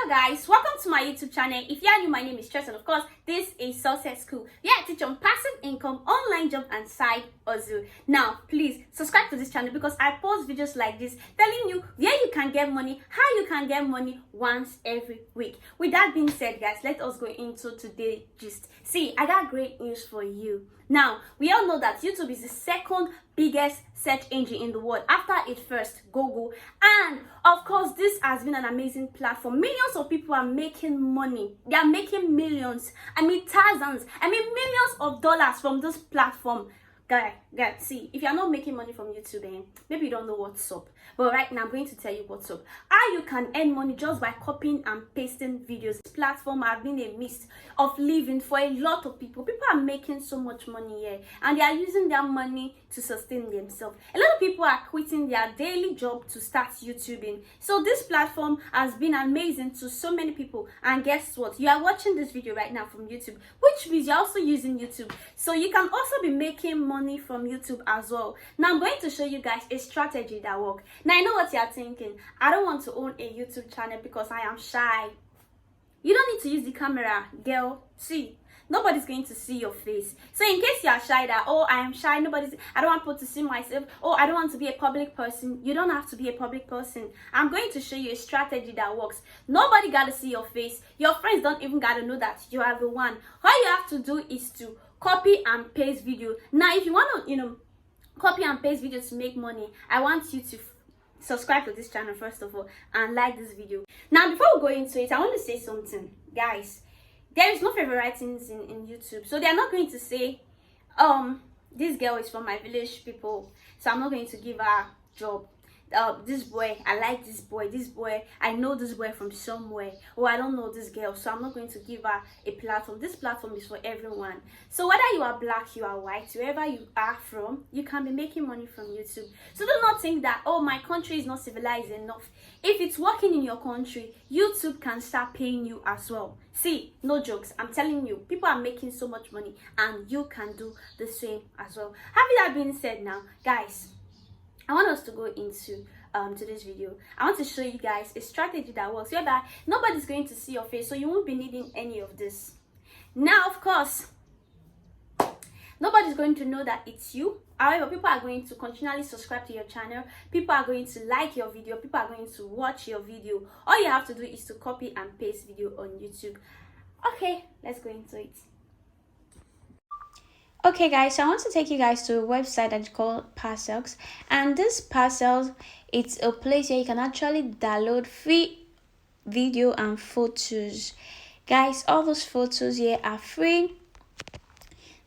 Hello guys, welcome to my YouTube channel. If you are new, my name is Chess, and of course this is Success School. Yeah, I teach on passive income, online job and side hustle. Now please subscribe to this channel because I post videos like this telling you where you can get money, how you can get money once every week. With that being said guys, let us go into today's gist. See, I got great news for you. Now, we all know that YouTube is the second biggest search engine in the world after it first Google, and of course this has been an amazing platform. Millions of people are making money. They are making millions, thousands, millions of dollars from this platform. Guys, see, if you're not making money from YouTube, then maybe you don't know what's up. But right now, I'm going to tell you what's up. How you can earn money just by copying and pasting videos. This platform has been a means of living for a lot of people. People are making so much money here, and they are using their money to sustain themselves. A lot of people are quitting their daily job to start YouTubing. So this platform has been amazing to so many people. And guess what? You are watching this video right now from YouTube, which means you're also using YouTube. So you can also be making money from YouTube as well. Now I'm going to show you guys a strategy that works. Now I know what you are thinking. I don't want to own a YouTube channel because I am shy. You don't need to use the camera, girl. See, nobody's going to see your face. So in case you are shy that, oh, I am shy, I don't want people to see myself, oh, I don't want to be a public person, you don't have to be a public person. I'm going to show you a strategy that works. Nobody got to see your face. Your friends don't even got to know that you are the one. All you have to do is to copy and paste video. Now if you want to copy and paste videos to make money, I want you to subscribe to this channel first of all and like this video. Now before we go into it, I want to say something, guys. There is no favoritings in YouTube, so they're not going to say this girl is from my village people, so I'm not going to give her a job. This boy, I like this boy, I know this boy from somewhere, or I don't know this girl, so I'm not going to give her a platform. This platform is for everyone. So whether you are black, you are white, wherever you are from, you can be making money from YouTube. So do not think that, oh, my country is not civilized enough. If it's working in your country, YouTube can start paying you as well. See, no jokes, I'm telling you, people are making so much money and you can do the same as well. Having that being said, now guys, I want us to go into today's video. I want to show you guys a strategy that works whereby nobody's going to see your face, so you won't be needing any of this. Now of course, nobody's going to know that it's you. However, people are going to continually subscribe to your channel. People are going to like your video. People are going to watch your video. All you have to do is to copy and paste video on YouTube. Okay, let's go into it. Okay guys, so I want to take you guys to a website that's called Parcels, and this Parcels, it's a place where you can actually download free video and photos. Guys, all those photos here are free.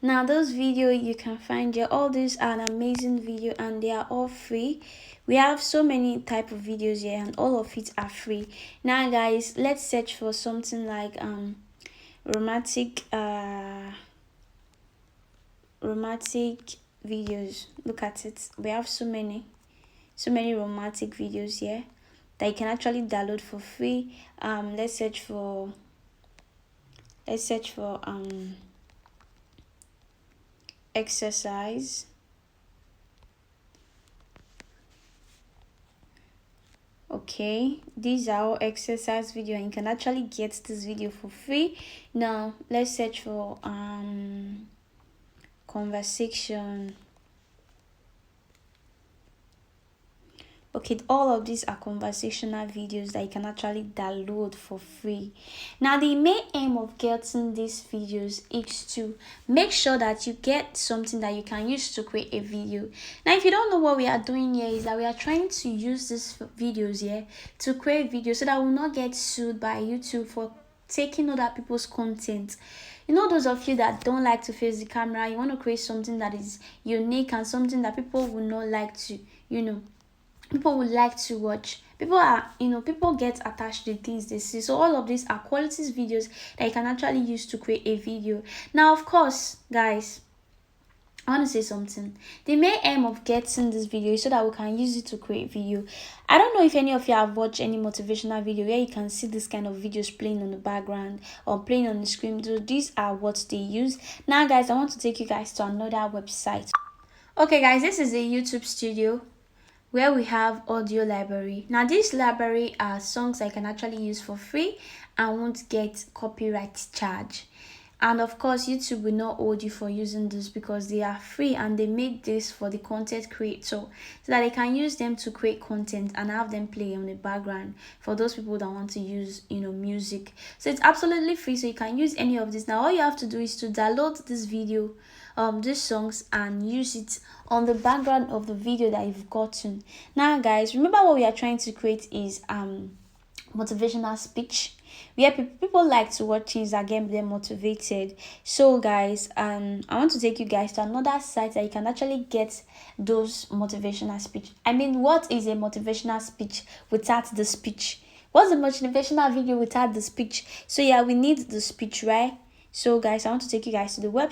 Now those video you can find here, all these are an amazing video and they are all free. We have so many type of videos here and all of it are free. Now guys, let's search for something like romantic videos. Look at it, we have so many romantic videos here that you can actually download for free. Let's search for exercise. Okay, these are all exercise video and you can actually get this video for free. Now let's search for conversation. Okay, all of these are conversational videos that you can actually download for free. Now the main aim of getting these videos is to make sure that you get something that you can use to create a video. Now if you don't know, what we are doing here is that we are trying to use these videos here to create videos so that we will not get sued by YouTube for taking other people's content. You know, those of you that don't like to face the camera, you want to create something that is unique and something that people will not like to, people would like to watch. People get attached to things they see. So all of these are quality videos that you can actually use to create a video. Now of course guys, I want to say something. The main aim of getting this video is so that we can use it to create video. I don't know if any of you have watched any motivational video where you can see this kind of videos playing on the background or playing on the screen. So these are what they use. Now guys, I want to take you guys to another website. Okay guys, this is a YouTube studio. where we have audio library. Now this library are songs I can actually use for free and won't get copyright charge. And of course, YouTube will not hold you for using this because they are free and they made this for the content creator so that they can use them to create content and have them play on the background for those people that want to use, music. So it's absolutely free, so you can use any of this. Now all you have to do is to download this video, these songs, and use it on the background of the video that you've gotten. Now guys, remember what we are trying to create is motivational speech where people like to watch things that get them motivated. So guys, I want to take you guys to another site that you can actually get those motivational speech. I mean, what is a motivational speech without the speech? What's a motivational video without the speech? So yeah, we need the speech, right? So guys, I want to take you guys to the web.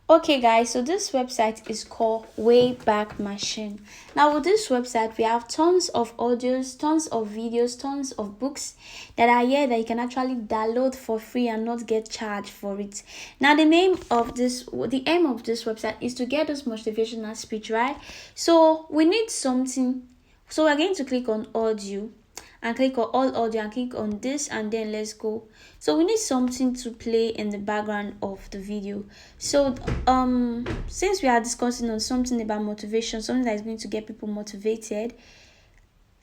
Okay guys, so this website is called Wayback Machine. Now with this website, we have tons of audios, tons of videos, tons of books that are here that you can actually download for free and not get charged for it. Now the aim of this website is to get us motivational speech, right? So we need something. So we're going to click on audio and click on all audio and click on this, and then let's go. So we need something to play in the background of the video. So since we are discussing on something about motivation, something that is going to get people motivated,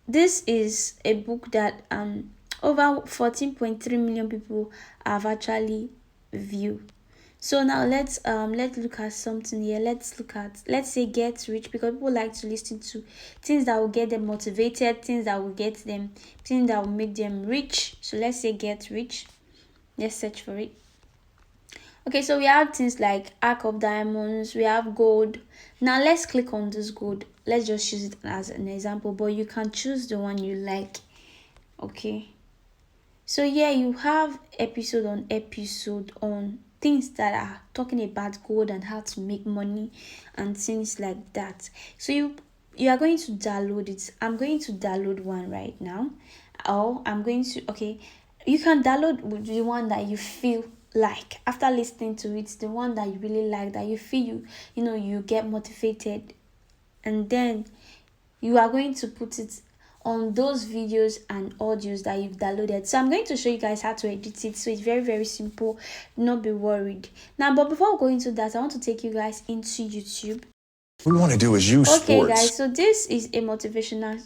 this is a book that over 14.3 million people have actually viewed. So now let's look at something here. Let's say get rich, because people like to listen to things that will get them motivated, things that will make them rich. So let's say get rich. Let's search for it. Okay, so we have things like arc of diamonds, we have gold. Now let's click on this gold. Let's just use it as an example, but you can choose the one you like. Okay, so yeah, you have episode on things that are talking about gold and how to make money and things like that. So you are going to download it. I'm going to download one right now. Or you can download the one that you feel like after listening to it, the one that you really like, that you feel you get motivated, and then you are going to put it on those videos and audios that you've downloaded. So I'm going to show you guys how to edit it. So it's very, very simple. Not be worried. Now, but before we go into that, I want to take you guys into YouTube. What we want to do is use sports. Okay guys, so this is a motivational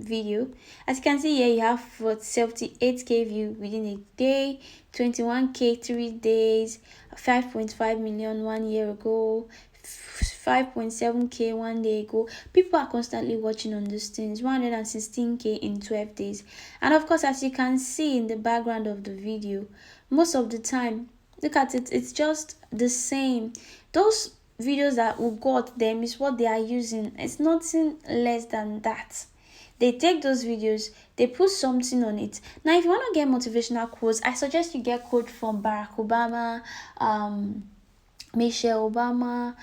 video. As you can see here, you have 78k view within a day, 21k 3 days, 5.5 million 1 year ago, 5.7k 1 day ago. People are constantly watching on these things. 116k in 12 days. And of course, as you can see in the background of the video, most of the time, look at it, it's just the same. Those videos that will got them is what they are using. It's nothing less than that. They take those videos, they put something on it. Now if you want to get motivational quotes, I suggest you get quotes from Barack Obama, Michelle Obama,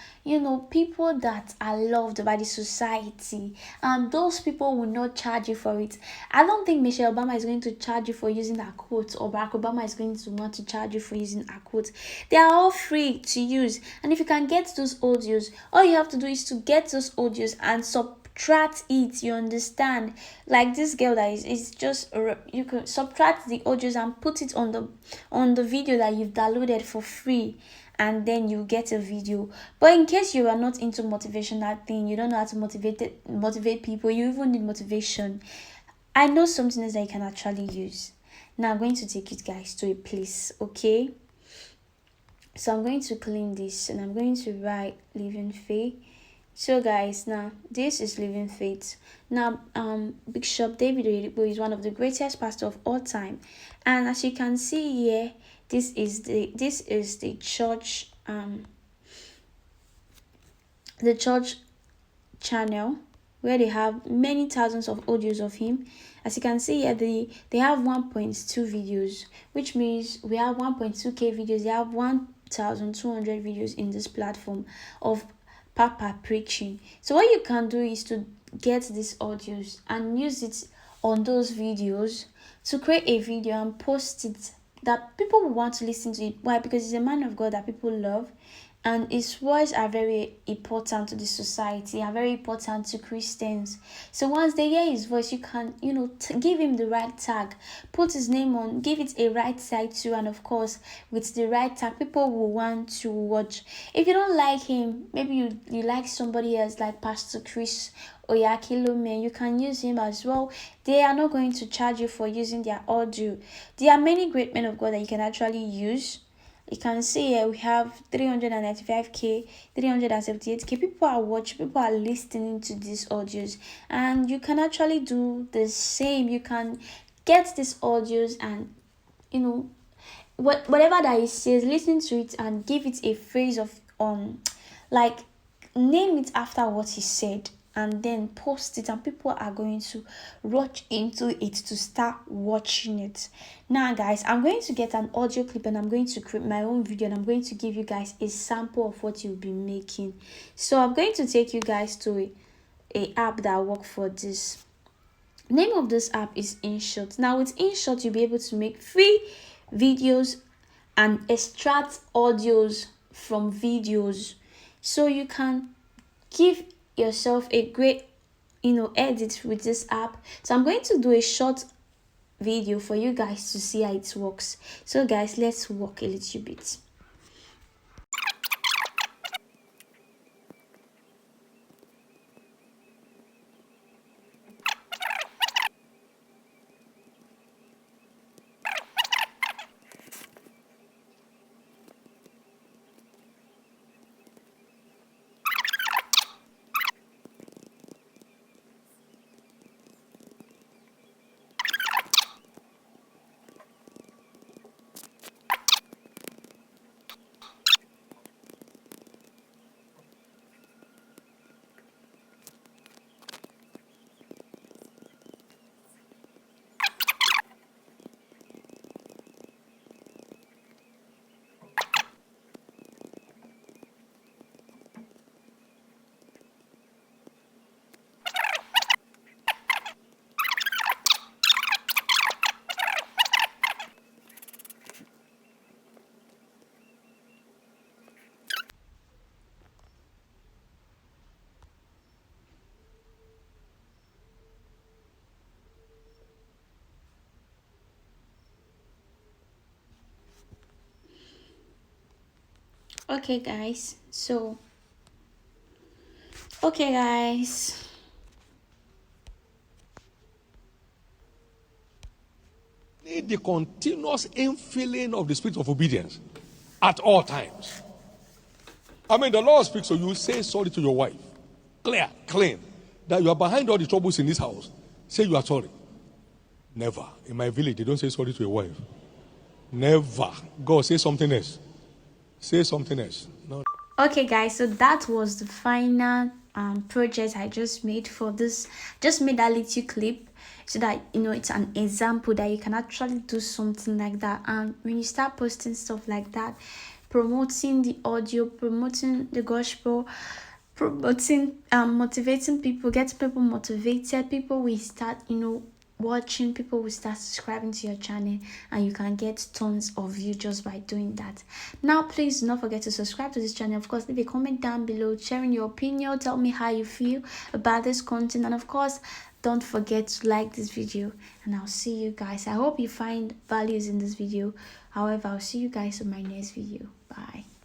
people that are loved by the society, and those people will not charge you for it. I don't think Michelle Obama is going to charge you for using her quotes, or Barack Obama is going to want to charge you for using her quotes. They are all free to use, and if you can get those audios, all you have to do is to get those audios and subtract it. You understand? Like this girl that is just, you can subtract the audios and put it on the video that you've downloaded for free, and then you get a video. But in case you are not into motivational thing, you don't know how to motivate people, you even need motivation, I know something else that you can actually use. Now I'm going to take you guys to a place. Okay, so I'm going to clean this and I'm going to write Living Faith. So guys, now this is Living Faith. Now Bishop David Oyedepo is one of the greatest pastors of all time, and as you can see here, this is the church channel where they have many thousands of audios of him. As you can see here, they have 1.2 videos, which means we have 1.2k videos. They have 1,200 videos in this platform of Papa preaching. So what you can do is to get these audios and use it on those videos to create a video and post it that people will want to listen to it. Why? Because he's a man of God that people love, and his words are very important to the society, are very important to Christians. So once they hear his voice, you can, give him the right tag, put his name on, give it a right tag too, and of course, with the right tag, people will want to watch. If you don't like him, maybe you like somebody else, like Pastor Chris Oyakilome, you can use him as well. They are not going to charge you for using their audio. There are many great men of God that you can actually use. You can see here we have 395k, 378k. People are watching, people are listening to these audios, and you can actually do the same. You can get these audios and whatever that he says, listen to it and give it a phrase of like name it after what he said, and then post it, and people are going to rush into it to start watching it. Now guys, I'm going to get an audio clip and I'm going to create my own video, and I'm going to give you guys a sample of what you'll be making. So I'm going to take you guys to a app that work for this. Name of this app is InShot. Now with InShot, you'll be able to make free videos and extract audios from videos, so you can give yourself a great edit with this app. So I'm going to do a short video for you guys to see how it works. So guys, let's walk a little bit. Okay guys, need the continuous infilling of the spirit of obedience at all times. I mean, the Lord speaks, so you say sorry to your wife. Clear, clean. That you are behind all the troubles in this house. Say you are sorry. Never. In my village, they don't say sorry to your wife. Never. God, say something else. Say something else. No. Okay guys, so that was the final project I just made for this. Just made that little clip so that it's an example that you can actually do something like that. And when you start posting stuff like that, promoting the audio, promoting the gospel, promoting motivating people, get people motivated, people will start watching, people will start subscribing to your channel, and you can get tons of views just by doing that. Now please do not forget to subscribe to this channel. Of course, leave a comment down below sharing your opinion, tell me how you feel about this content, and of course don't forget to like this video. And I'll see you guys. I hope you find values in this video. However, I'll see you guys in my next video. Bye.